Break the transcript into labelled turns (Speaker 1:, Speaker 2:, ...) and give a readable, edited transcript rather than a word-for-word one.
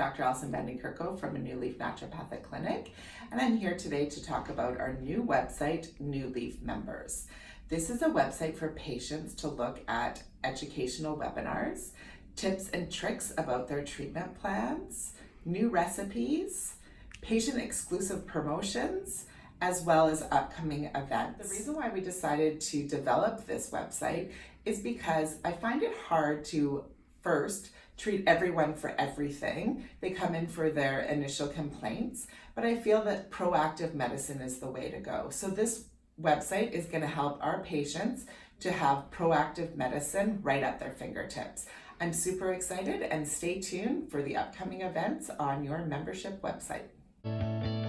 Speaker 1: Dr. Alison Vandenkirko from a New Leaf Naturopathic Clinic, and I'm here today to talk about our new website, New Leaf Members. This is a website for patients to look at educational webinars, tips and tricks about their treatment plans, new recipes, patient-exclusive promotions, as well as upcoming events. The reason why we decided to develop this website is because I find it hard to first treat everyone for everything. They come in for their initial complaints, but I feel that proactive medicine is the way to go. So this website is going to help our patients to have proactive medicine right at their fingertips. I'm super excited, and stay tuned for the upcoming events on your membership website.